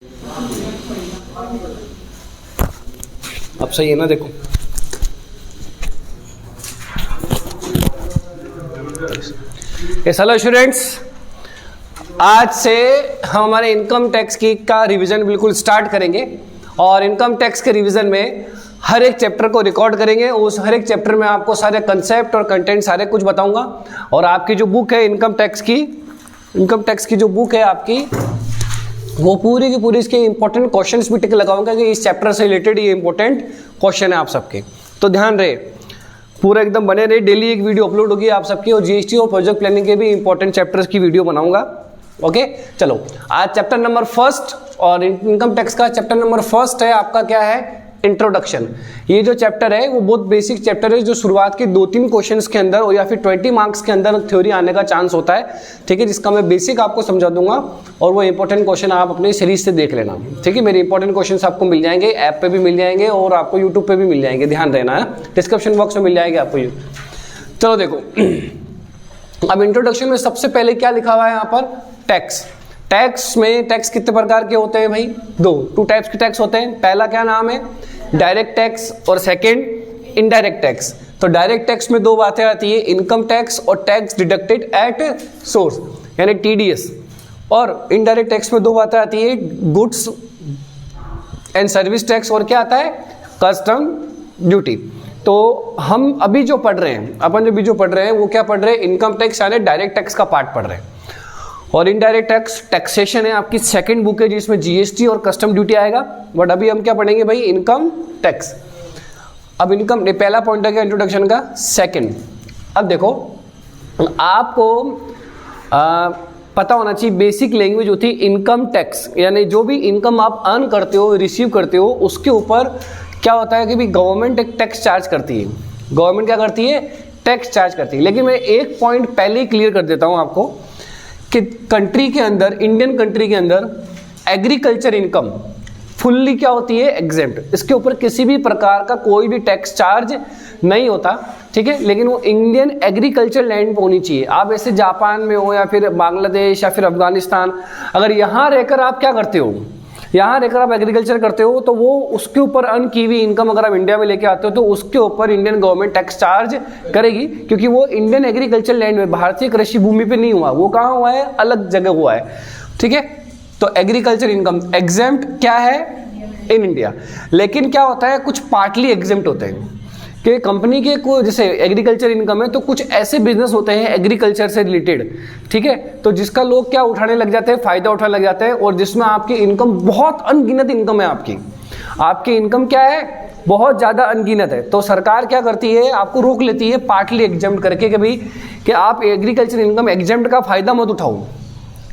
अब सही है ना? देखो यस, हेलो स्टूडेंट्स, आज से हम हमारे इनकम टैक्स की का रिवीजन बिल्कुल स्टार्ट करेंगे और इनकम टैक्स के रिवीजन में हर एक चैप्टर को रिकॉर्ड करेंगे। उस हर एक चैप्टर में आपको सारे कंसेप्ट और कंटेंट सारे कुछ बताऊंगा और आपकी जो बुक है इनकम टैक्स की जो बुक है आपकी, वो पूरी की पूरी इसके इंपॉर्टेंट क्वेश्चंस भी टिक लगाऊंगा कि इस चैप्टर से रिलेटेड ये इंपॉर्टेंट क्वेश्चन है आप सबके। तो ध्यान रहे, पूरा एकदम बने रहे। डेली एक वीडियो अपलोड होगी आप सबकी और जीएसटी और प्रोजेक्ट प्लानिंग के भी इंपॉर्टेंट चैप्टर्स की वीडियो बनाऊंगा। ओके, चलो आज चैप्टर नंबर फर्स्ट और इनकम टैक्स का चैप्टर नंबर फर्स्ट है आपका, क्या है? इंट्रोडक्शन। ये जो चैप्टर है वो बहुत बेसिक चैप्टर है, जो शुरुआत के 2-3 क्वेश्चंस के अंदर और या फिर 20 मार्क्स के अंदर थ्योरी आने का चांस होता है। ठीक है, जिसका मैं बेसिक आपको समझा दूंगा और वो इंपॉर्टेंट क्वेश्चन आप अपनी सीरीज से देख लेना। ठीक है, मेरे इंपॉर्टेंट क्वेश्चंस आपको मिल जाएंगे, ऐप पे भी मिल जाएंगे और आपको यूट्यूब पे भी मिल जाएंगे। ध्यान रहना है, डिस्क्रिप्शन बॉक्स में मिल जाएंगे आपको। चलो देखो, अब इंट्रोडक्शन में सबसे पहले क्या लिखा हुआ है यहाँ पर? टैक्स। टैक्स में टैक्स कितने प्रकार के होते हैं भाई? टू टाइप्स के टैक्स होते हैं। पहला क्या नाम है? डायरेक्ट टैक्स और सेकंड इनडायरेक्ट टैक्स। तो डायरेक्ट टैक्स में 2 बातें आती है, इनकम टैक्स और टैक्स डिडक्टेड एट सोर्स यानी टीडीएस। और इनडायरेक्ट टैक्स में 2 बातें आती है, गुड्स एंड सर्विस टैक्स और क्या आता है? Custom duty. तो हम अभी जो पढ़ रहे हैं, वो क्या पढ़ रहे हैं? इनकम टैक्स यानी डायरेक्ट टैक्स का पार्ट पढ़ रहे हैं। और इनडायरेक्ट टैक्स टैक्सेशन है आपकी सेकंड बुक है, जिसमें जीएसटी और कस्टम ड्यूटी आएगा। बट अभी हम क्या पढ़ेंगे भाई? Income tax. अब इनकम, पहला पॉइंट है इंट्रोडक्शन का। सेकंड, अब देखो आपको पता होना चाहिए बेसिक लैंग्वेज होती है इनकम टैक्स, यानी जो भी इनकम आप अर्न करते हो, रिसीव करते हो, उसके ऊपर क्या होता है कि भी गवर्नमेंट एक टैक्स चार्ज करती है। गवर्नमेंट क्या करती है? टैक्स चार्ज करती है। लेकिन मैं एक पॉइंट पहले ही क्लियर कर देता हूं आपको कि कंट्री के अंदर, इंडियन कंट्री के अंदर एग्रीकल्चर इनकम फुल्ली क्या होती है? एग्जेम्प्ट। इसके ऊपर किसी भी प्रकार का कोई भी टैक्स चार्ज नहीं होता। ठीक है, लेकिन वो इंडियन एग्रीकल्चर लैंड पे होनी चाहिए। आप ऐसे जापान में हो या फिर बांग्लादेश या फिर अफगानिस्तान, अगर यहाँ रहकर आप क्या करते हो, यहाँ रहकर आप एग्रीकल्चर करते हो, तो वो उसके ऊपर अर्न की हुई इनकम अगर आप इंडिया में लेके आते हो तो उसके ऊपर इंडियन गवर्नमेंट टैक्स चार्ज करेगी, क्योंकि वो इंडियन एग्रीकल्चर लैंड में, भारतीय कृषि भूमि पे नहीं हुआ। वो कहाँ हुआ है? अलग जगह हुआ है। ठीक है, तो एग्रीकल्चर इनकम एग्जेम्प्ट क्या है? In India. लेकिन क्या होता है, कुछ पार्टली एग्जेम्प्ट होते हैं कि कंपनी के को, जैसे एग्रीकल्चर इनकम है, तो कुछ ऐसे बिजनेस होते हैं एग्रीकल्चर से रिलेटेड, ठीक है, तो जिसका लोग क्या उठाने लग जाते हैं, फायदा उठाने लग जाते हैं और जिसमें आपकी इनकम बहुत अनगिनत इनकम है। आपकी इनकम क्या है? बहुत ज्यादा अनगिनत है। तो सरकार क्या करती है? आपको रोक लेती है पार्टली एग्जेम्प्ट करके कि भाई कि आप एग्रीकल्चर इनकम एग्जेम्प्ट का फायदा मत उठाओ,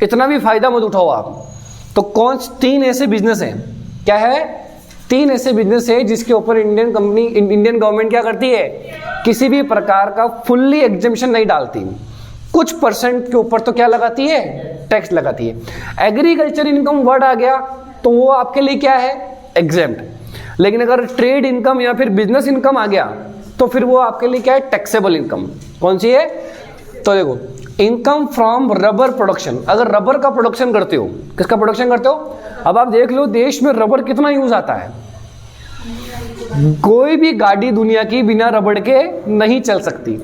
इतना भी फायदा मत उठाओ आप। तो कौन 3 ऐसे बिजनेस हैं? क्या है? 3 ऐसे बिजनेस है जिसके ऊपर इंडियन गवर्नमेंट क्या करती है? किसी भी प्रकार का फुल्ली एग्जेम्पशन नहीं डालती, कुछ परसेंट के ऊपर तो क्या लगाती है? टैक्स लगाती है। एग्रीकल्चर इनकम वर्ड आ गया तो वो आपके लिए क्या है? एग्जेम्प्ट। लेकिन अगर ट्रेड इनकम या फिर बिजनेस इनकम आ गया तो फिर वो आपके लिए क्या है? Taxable income. कौन सी है? तो देखो, इनकम फ्रॉम रबर प्रोडक्शन। अगर रबर का प्रोडक्शन करते हो, किसका प्रोडक्शन करते हो? अब आप देख लो देश में रबर कितना यूज आता है। कोई भी गाड़ी दुनिया की बिना रबर के नहीं चल सकती।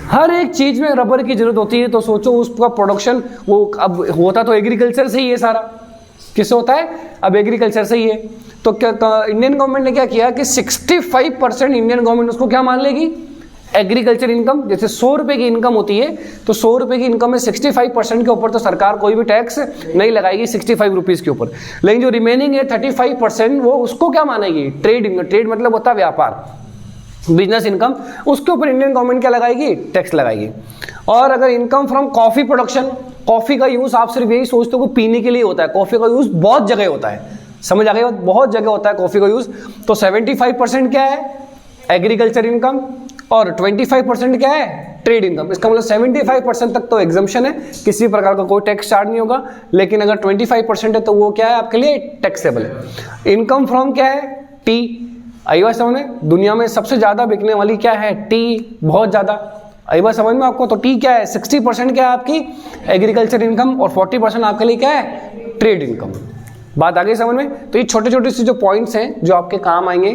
हर एक चीज में रबर की जरूरत होती है। तो सोचो उसका प्रोडक्शन, वो अब होता तो एग्रीकल्चर से ही है सारा। किससे होता है? अब एग्रीकल्चर से ही है। तो क्या इंडियन गवर्नमेंट ने क्या किया कि 65% इंडियन गवर्नमेंट उसको क्या मान लेगी? Agriculture income. जैसे 100 रुपए की इनकम होती है तो 100 रुपए की इनकम में 65% के ऊपर तो सरकार कोई भी टैक्स नहीं लगाएगी 65 रुपीज के ऊपर। लेकिन जो रिमेनिंग है 35% वो उसको क्या मानेगी? Trade income. ट्रेड मतलब होता है व्यापार, बिजनेस इनकम। उसके ऊपर इंडियन गवर्नमेंट क्या लगाएगी? टैक्स लगाएगी। और अगर income from coffee production, coffee का यूज आप सिर्फ यही सोचते हो कि पीने के लिए होता है। कॉफी का यूज बहुत जगह होता है, समझ आ गई बात? बहुत जगह होता है कॉफी का यूज। तो 75% क्या है? एग्रीकल्चर इनकम और 25% क्या है? Trade income. इसका मतलब 75% तक तो एग्जम्पशन है, किसी प्रकार का कोई टैक्स चार्ज नहीं होगा। लेकिन अगर 25% है तो वो क्या है? आपके लिए टैक्सेबल है। इनकम फ्रॉम क्या है? टी। आई बात समझ में? दुनिया में सबसे ज्यादा बिकने वाली क्या है? टी, बहुत ज्यादा। आई बात समझ में आपको? तो टी क्या है? 60% क्या है आपकी? एग्रीकल्चर इनकम और 40% आपके लिए क्या है? Trade income. बात आ गई समझ में? तो ये छोटे छोटे से जो पॉइंट्स हैं जो आपके काम आएंगे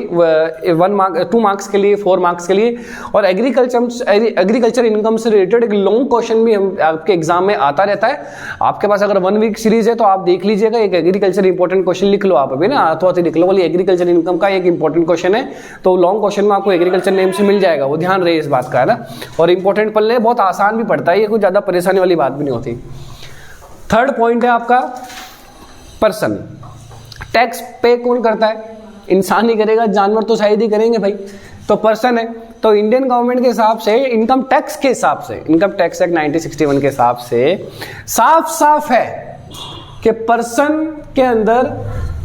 2 मार्क्स के लिए, 4 मार्क्स के लिए। और एग्रीकल्चर इनकम से रिलेटेड एक लॉन्ग क्वेश्चन भी हम आपके एग्जाम में आता रहता है। आपके पास अगर 1 वीक सीरीज है तो आप देख लीजिएगा, एक एग्रीकल्चर इंपॉर्टेंट क्वेश्चन लिख लो आप अभी ना, हाथों हाथ लिख लो, बोलिए एग्रीकल्चर इनकम का एक इंपॉर्टेंट क्वेश्चन है। तो लॉन्ग क्वेश्चन में आपको एग्रीकल्चर नेम से मिल जाएगा, वो ध्यान रहे इस बात का, है ना। और इंपॉर्टेंट पढ़ ले, बहुत आसान भी पड़ता है, ये कुछ ज्यादा परेशानी वाली बात भी नहीं होती। थर्ड पॉइंट है आपका पर्सन। टैक्स पे कौन करता है? इंसान ही करेगा, जानवर तो शायद ही करेंगे भाई, तो पर्सन है। तो इंडियन गवर्नमेंट के हिसाब से, इनकम टैक्स के हिसाब से, इनकम टैक्स एक्ट 1961 के हिसाब से साफ साफ है कि पर्सन के अंदर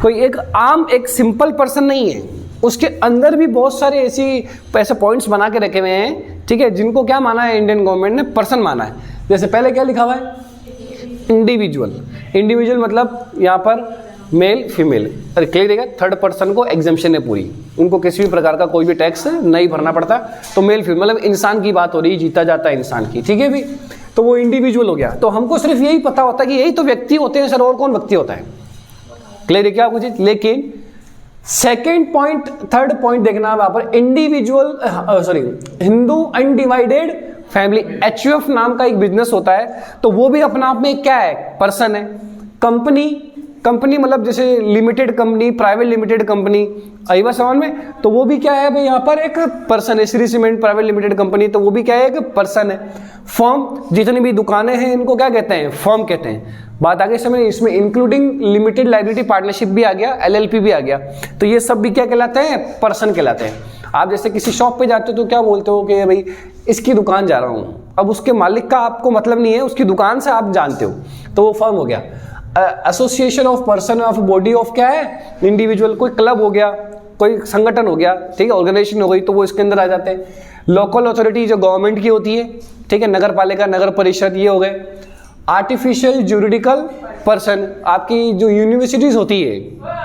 कोई एक आम एक सिंपल पर्सन नहीं है, उसके अंदर भी बहुत सारे ऐसे पॉइंट्स बना के रखे हुए हैं, ठीक है, जिनको क्या माना है इंडियन गवर्नमेंट ने? पर्सन माना है। जैसे पहले क्या लिखा हुआ है? इंडिविजुअल। इंडिविजुअल मतलब यहाँ पर मेल फीमेल, अरे क्लियर है। थर्ड पर्सन को एग्जेम्पशन है पूरी, उनको किसी भी प्रकार का कोई भी टैक्स नहीं भरना पड़ता। तो मेल फीमेल मतलब इंसान की बात हो रही, जीता जाता है इंसान की, ठीक है भी। तो वो इंडिविजुअल हो गया। तो हमको सिर्फ यही पता होता है कि यही तो व्यक्ति होते हैं सर, और कौन व्यक्ति होता है? क्लियर है क्या आपको चीज? लेकिन सेकेंड पॉइंट, थर्ड पॉइंट देखना वहां पर individual, Hindu undivided family, HUF नाम का एक बिजनेस होता है, तो वो भी अपना आप में क्या है? पर्सन है। कंपनी मतलब जैसे limited company, private limited company, आई बात समझ में? तो वो भी क्या है भाई? यहाँ पर एक पर्सन है। Shri cement private limited company, तो वो भी क्या है? एक पर्सन है। फर्म, जितनी भी दुकानें हैं इनको क्या कहते हैं? फर्म कहते हैं। बात आगे समझ, इसमें इंक्लूडिंग लिमिटेड लाइबिलिटी पार्टनरशिप भी आ गया, LLP भी आ गया। तो ये सब भी क्या कहलाते हैं? पर्सन कहलाते हैं। आप जैसे किसी शॉप पे जाते हो तो क्या बोलते हो कि भाई इसकी दुकान जा रहा हूं, अब उसके मालिक का आपको मतलब नहीं है, उसकी दुकान से आप जानते हो, तो वो फर्म हो गया। Association of person of body of क्या है? इंडिविजुअल। कोई क्लब हो गया, कोई संगठन हो गया, ठीक है, ऑर्गेनाइजेशन हो गई, तो वो इसके अंदर आ जाते हैं। लोकल अथॉरिटी जो गवर्नमेंट की होती है, ठीक है, नगर पालिका, नगर परिषद, ये हो गए। आर्टिफिशियल ज्यूरिडिकल पर्सन, आपकी जो यूनिवर्सिटीज होती है,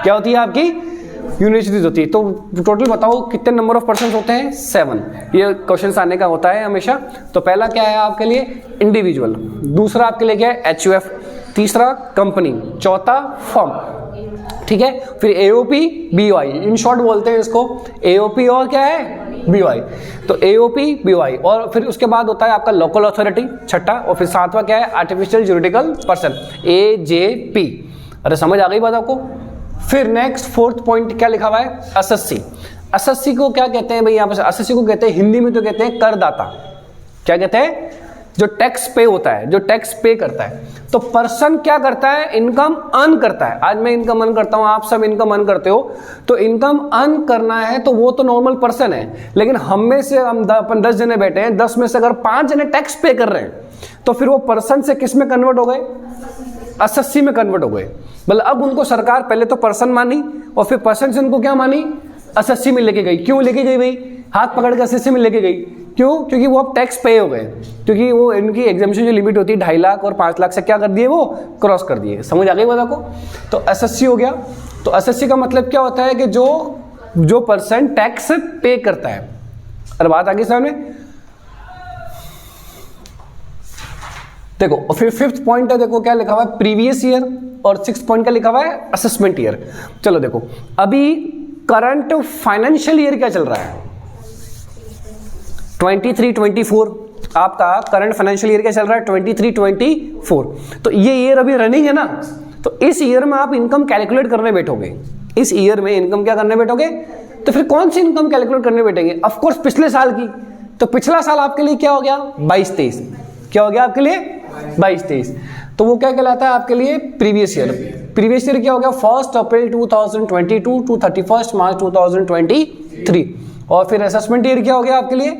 क्या होती है आपकी? यूनिवर्सिटीज होती है। तो टोटल बताओ कितने नंबर ऑफ पर्सन होते हैं? 7। ये क्वेश्चन आने का होता है हमेशा। तो पहला क्या है आपके लिए? इंडिविजुअल। दूसरा आपके लिए क्या है? HUF। तीसरा कंपनी। चौथा फर्म, ठीक है। फिर AOP BOI, इन शॉर्ट बोलते हैं इसको, AOP और क्या है? BOI। तो AOP BOI, और फिर उसके बाद होता है आपका लोकल अथॉरिटी, छठा। और फिर सातवां क्या है? Artificial juridical person, AJP। अरे समझ आ गई बात आपको? फिर नेक्स्ट फोर्थ पॉइंट क्या लिखा हुआ है? SSC। SSC को क्या कहते हैं भाई? यहाँ पर SSC को कहते हैं, हिंदी में तो कहते हैं करदाता। क्या कहते हैं? जो टैक्स पे होता है, जो टैक्स पे करता है। तो पर्सन क्या करता है? इनकम अर्न करता है। आज मैं इनकम अर्न करता हूं, आप सब इनकम अर्न करते हो, तो इनकम अर्न करना है तो वो तो नॉर्मल पर्सन है। लेकिन हम में से हम 10 जने बैठे हैं, 10 में से अगर 5 जने टैक्स पे कर रहे हैं, तो फिर वो पर्सन से किस में कन्वर्ट हो गए? SSC में कन्वर्ट हो गए। मतलब अब उनको सरकार पहले तो पर्सन मानी, और फिर पर्सन से उनको क्या मानी? SSC में लेके गई। क्यों लेके गई भाई? हाथ पकड़ के SSC में लेके गई। क्यों? क्योंकि वो अब टैक्स पे हो गए, क्योंकि वो इनकी एग्जामिनेशन जो लिमिट होती है 2.5 लाख और 5 लाख से क्या कर दिए? वो क्रॉस कर दिए। समझ आ गई बात आपको? तो SSC हो गया। तो SSC का मतलब क्या होता है कि जो पर्सन टैक्स पे करता है। अरे बात आगे सामने देखो। और फिर 5th पॉइंट है, देखो क्या लिखा हुआ है? Previous year. और 6th पॉइंट क्या लिखा हुआ है? Assessment year. चलो देखो, अभी करंट फाइनेंशियल ईयर क्या चल रहा है? 23-24 आपका करंट फाइनेंशियल ईयर क्या चल रहा है? 23-24। तो ये ईयर अभी रनिंग है ना, तो इस ईयर में आप इनकम कैलकुलेट करने बैठोगे। इस ईयर में इनकम क्या करने बैठोगे? तो फिर कौन सी इनकम कैलकुलेट करने बैठेंगे? ऑफ कोर्स पिछले साल की। तो पिछला साल आपके लिए क्या हो गया? 22-23। क्या हो गया आपके लिए? 22-23। तो वो क्या कहलाता है आपके लिए? Previous year. प्रीवियस ईयर क्या हो गया? 1 अप्रैल 2022 टू 31 मार्च 2023। और फिर असेसमेंट ईयर क्या हो गया आपके लिए?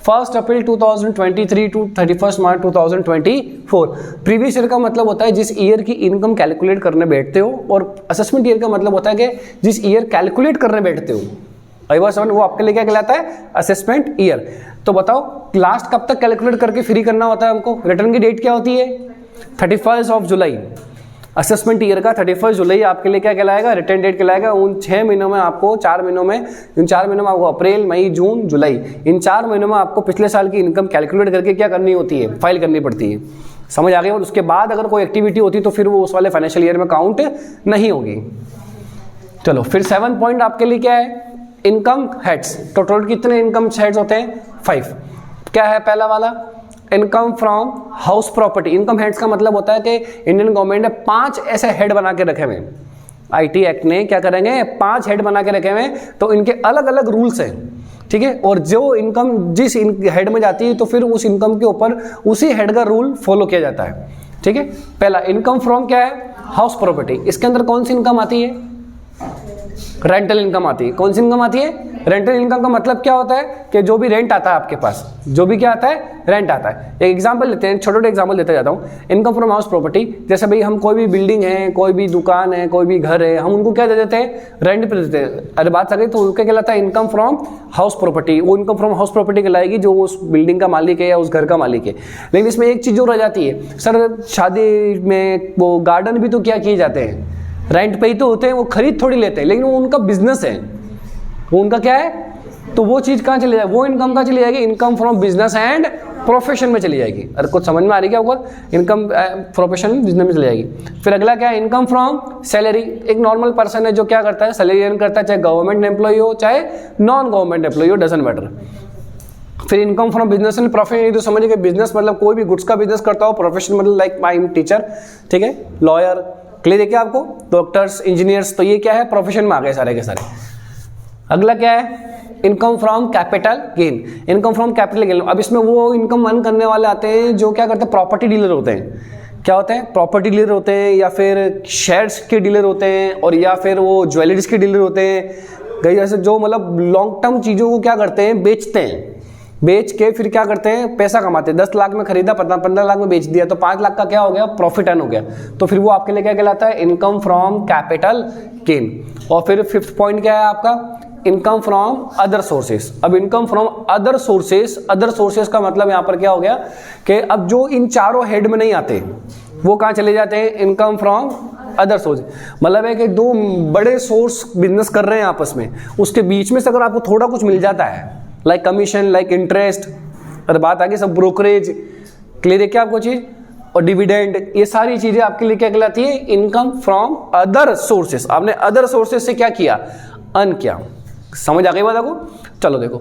1 अप्रैल 2023 टू 31 मार्च 2024। प्रीवियस ईयर का मतलब होता है जिस ईयर की इनकम कैलकुलेट करने बैठते हो, और असेसमेंट ईयर का मतलब होता है कि जिस ईयर कैलकुलेट करने बैठते हो, वो आपके लिए क्या कहलाता है? Assessment year. तो बताओ लास्ट कब तक कैलकुलेट करके फ्री करना होता है हमको? रिटर्न की डेट क्या होती है? 31 जुलाई। असेसमेंट ईयर का 31 जुलाई आपके लिए क्या कहलाएगा? रिटर्न डेट कहलाएगा। उन 6 महीनों में आपको 4 महीनों में, इन 4 महीनों में आपको अप्रैल, मई, जून, जुलाई, इन 4 महीनों में आपको पिछले साल की इनकम कैलकुलेट करके क्या करनी होती है? फाइल करनी पड़ती है। समझ आ गई। और उसके बाद अगर कोई एक्टिविटी होती तो फिर वो उस वाले फाइनेंशियल ईयर में काउंट नहीं होगी। चलो फिर 7 पॉइंट आपके लिए क्या है, इनकम हेड्स। तो टोटल कितने इनकम हेड्स होते हैं, 5। क्या है पहला वाला, income from house property. Income heads का मतलब होता है कि इंडियन गवर्नमेंट ने 5 ऐसे हेड बना के रखे हुए, आईटी एक्ट ने क्या करेंगे 5 हेड बना के रखे हुए, तो इनके अलग अलग रूल्स हैं, ठीक है। और जो इनकम जिस हेड में जाती है तो फिर उस इनकम के ऊपर उसी हेड का रूल फॉलो किया जाता है, ठीक है। पहला इनकम फ्रॉम क्या है, हाउस प्रॉपर्टी। इसके अंदर कौन सी इनकम आती है, रेंटल इनकम आती है। कौन सी इनकम आती है, रेंटल इनकम का मतलब क्या होता है कि जो भी रेंट आता है आपके पास, जो भी क्या आता है, रेंट आता है। एक एग्जांपल लेते हैं, छोटे एग्जांपल देता जाता हूँ। इनकम फ्रॉम हाउस प्रॉपर्टी, जैसे भाई हम कोई भी बिल्डिंग है, कोई भी दुकान है, कोई भी घर है, हम उनको क्या दे देते हैं, रेंट पे देते हैं। अरे बात आ गई तो उनका कहलाता है इनकम फ्रॉम हाउस प्रॉपर्टी। वो इनकम फ्रॉम हाउस प्रॉपर्टी कहलाएगी जो उस बिल्डिंग का मालिक है या उस घर का मालिक है। लेकिन इसमें एक चीज जो रह जाती है, सर शादी में वो गार्डन भी तो क्या किए जाते हैं, रेंट पे ही तो होते हैं, वो खरीद थोड़ी लेते हैं, लेकिन वो उनका बिजनेस है, वो उनका क्या है, तो वो चीज कहाँ चली जाएगी, वो इनकम कहाँ चली जाएगी, income from business and profession में चली जाएगी। अरे कुछ समझ में आ रही क्या ऊपर, इनकम प्रोफेशन बिजनेस में चली जाएगी। फिर अगला क्या है, इनकम फ्रॉम सैलरी। एक नॉर्मल पर्सन है जो क्या करता है, सैलरी अर्न करता है, चाहे गवर्नमेंट एम्प्लॉय हो चाहे नॉन गवर्नमेंट एम्प्लॉय हो, डजंट मैटर। फिर income from business and profession, तो समझिए कि बिजनेस मतलब कोई भी गुड्स का बिजनेस करता हो, प्रोफेशन मतलब लाइक आई एम टीचर, ठीक है, लॉयर, क्लियर है क्या आपको, डॉक्टर्स, इंजीनियर्स, तो ये क्या है, प्रोफेशन में आ गए सारे के सारे। अगला क्या है, income from capital gain. Income from capital gain, अब इसमें वो इनकम अर्न करने वाले आते हैं जो क्या करते हैं, प्रॉपर्टी डीलर होते हैं। क्या होते हैं, प्रॉपर्टी डीलर होते हैं, या फिर शेयर्स के डीलर होते हैं, और या फिर वो ज्वेलरीज के डीलर होते हैं। कई ऐसे जो मतलब लॉन्ग टर्म चीज़ों को क्या करते हैं, बेचते हैं, बेच के फिर क्या करते हैं, पैसा कमाते हैं। 10 लाख में खरीदा, 15 लाख में बेच दिया, तो 5 लाख का क्या हो गया, प्रॉफिट अर्न हो गया। तो फिर वो आपके लिए क्या कहलाता है, इनकम फ्रॉम कैपिटल गेन। और फिर 5th पॉइंट क्या है आपका, इनकम फ्रॉम अदर सोर्सेस। अब इनकम फ्रॉम अदर सोर्सेस का मतलब यहां पर क्या हो गया कि अब जो इन चारों हेड में नहीं आते वो कहां चले जाते हैं, इनकम फ्रॉम अदर सोर्स। मतलब है कि 2 बड़े सोर्स बिजनेस कर रहे हैं आपस में, उसके बीच में से अगर आपको थोड़ा कुछ मिल जाता है, लाइक कमीशन, लाइक इंटरेस्ट, और बात आगे सब ब्रोकरेज, क्लियर है क्या आपको चीज, और डिविडेंड, ये सारी चीजें आपके लिए क्या कहलाती है, इनकम फ्रॉम अदर सोर्सेस। आपने अदर सोर्सेस से क्या किया, अर्न किया। समझ आ गई बात आपको। चलो देखो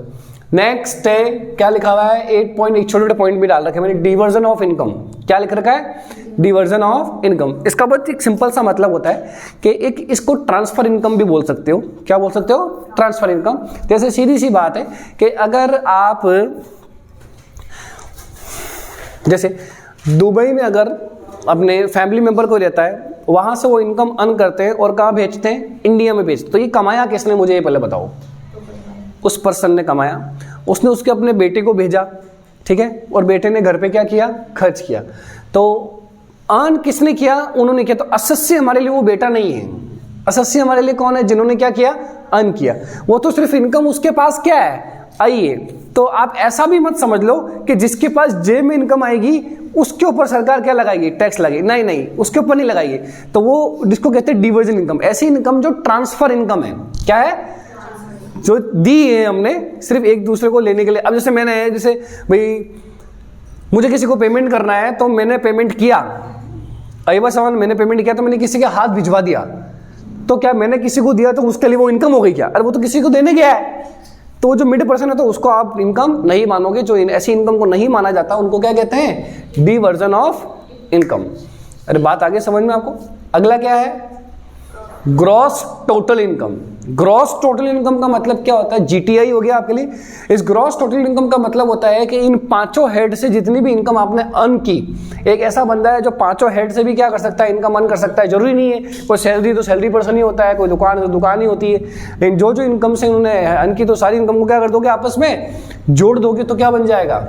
नेक्स्ट है, क्या लिखा हुआ है, 8 पॉइंट, एक छोटे छोटे पॉइंट भी डाल रखे मैंने, डिवर्जन ऑफ इनकम। क्या लिख रखा है, डिवर्जन ऑफ इनकम। इसका बहुत एक सिंपल सा मतलब होता है कि एक इसको ट्रांसफर इनकम भी बोल सकते हो। क्या बोल सकते हो, ट्रांसफर इनकम। जैसे सीधी सी बात है कि अगर आप जैसे दुबई में अगर अपने फैमिली मेंबर को रहता है, वहां से वो इनकम अर्न करते हैं और कहाँ भेजते हैं, इंडिया में भेजते। तो ये कमाया किसने, मुझे ये पहले बताओ। उस पर्सन ने कमाया, उसने उसके अपने बेटे को भेजा, ठीक है, और बेटे ने घर पे क्या किया, खर्च किया। तो अर्न किसने किया, उन्होंने किया। तो असस्य हमारे लिए वो बेटा नहीं है, असस्य हमारे लिए कौन है, जिन्होंने क्या किया, अर्न किया। वो तो सिर्फ इनकम उसके पास क्या है, आई है। तो आप ऐसा भी मत समझ लो कि जिसके पास जेब में इनकम आएगी उसके ऊपर सरकार क्या लगाएगी, टैक्स लगाएगी। नहीं नहीं, उसके ऊपर नहीं लगाएगी। तो वो जिसको कहते हैं डिवर्जन इनकम, ऐसी इनकम जो ट्रांसफर इनकम है। क्या है, जो दी है हमने सिर्फ एक दूसरे को लेने के लिए। अब जैसे मैंने, जैसे भाई मुझे किसी को पेमेंट करना है तो मैंने पेमेंट किया, अयबा सवाल, मैंने पेमेंट किया तो मैंने किसी के हाथ भिजवा दिया, तो क्या मैंने किसी को दिया तो उसके लिए वो इनकम हो गई क्या? अरे वो तो किसी को देने गया है। तो जो मिड पर्सन है तो उसको आप इनकम नहीं मानोगे। जो ऐसी इनकम को नहीं माना जाता उनको क्या कहते हैं, डिवर्जन ऑफ इनकम। अरे बात आगे समझ में आपको। अगला क्या है, gross total income. Gross total income का मतलब क्या होता है, जीटीआई हो गया आपके लिए। इस ग्रॉस टोटल इनकम का मतलब होता है कि इन पांचों हेड से जितनी भी इनकम आपने अर्न की, एक ऐसा बंदा है जो पांचों हेड से भी क्या कर सकता है, इनकम अर्न कर सकता है। जरूरी नहीं है कोई सैलरी तो सैलरी पर्सन ही होता है, कोई दुकान तो दुकान ही होती है। लेकिन जो जो इनकम से उन्होंने अर्न की, तो सारी इनकम को क्या कर दोगे, आपस में जोड़ दोगे तो क्या बन जाएगा,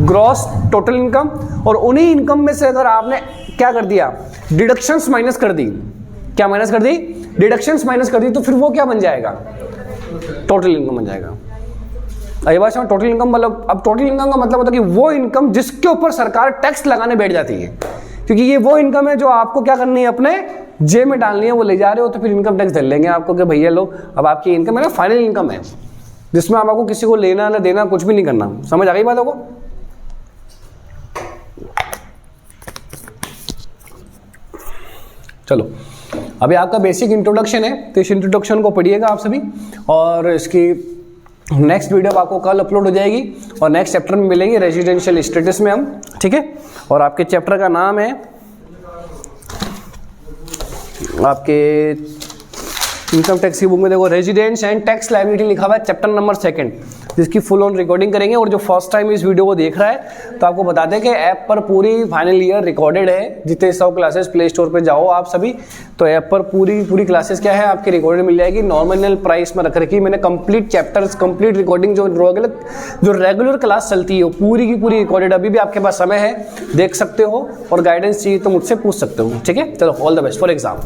ग्रॉस टोटल इनकम। और उन्हीं इनकम में से अगर आपने क्या कर दिया, डिडक्शंस माइनस कर दी, क्या माइनस कर दी, डिडक्शंस माइनस कर दी, तो फिर वो क्या बन जाएगा, टोटल इनकम बन जाएगा। ये बात समझ। टोटल इनकम मतलब, अब टोटल इनकम का मतलब होता है कि वो इनकम जिसके ऊपर सरकार टैक्स लगाने बैठ जाती है, क्योंकि ये वो इनकम है जो आपको क्या करनी है, अपने जेब में डालनी है। वो ले जा रहे हो तो फिर इनकम टैक्स धर लेंगे आपको कि भैया लो, अब आपकी इनकम है ना, फाइनल इनकम है, जिसमें आपको किसी को लेना ना देना, कुछ भी नहीं करना। समझ आ गई बातों को। चलो अभी आपका बेसिक इंट्रोडक्शन है, तो इस इंट्रोडक्शन को पढ़िएगा आप सभी, और इसकी नेक्स्ट वीडियो आपको कल अपलोड हो जाएगी और नेक्स्ट चैप्टर में मिलेंगे रेजिडेंशियल स्टेटस में हम, ठीक है। और आपके चैप्टर का नाम है आपके इनकम टैक्स की बुक में देखो रेजिडेंस एंड टैक्स लायबिलिटी लिखा हुआ है, चैप्टर नंबर 2, जिसकी फुल ऑन रिकॉर्डिंग करेंगे। और जो फर्स्ट टाइम इस वीडियो को देख रहा है तो आपको बता दें कि ऐप पर पूरी फाइनल ईयर रिकॉर्डेड है, जितने 100 क्लासेस प्ले स्टोर पे जाओ आप सभी, तो ऐप पर पूरी क्लासेस क्या है आपकी रिकॉर्डेड मिल जाएगी, नॉमिनल प्राइस में रख रखी मैंने। कंप्लीट चैप्टर्स, कंप्लीट रिकॉर्डिंग जो रेगुलर क्लास चलती है वो पूरी की पूरी रिकॉर्डेड, अभी भी आपके पास समय है, देख सकते हो, और गाइडेंस चाहिए तो मुझसे पूछ सकते हो, ठीक है। चलो all the best for exam.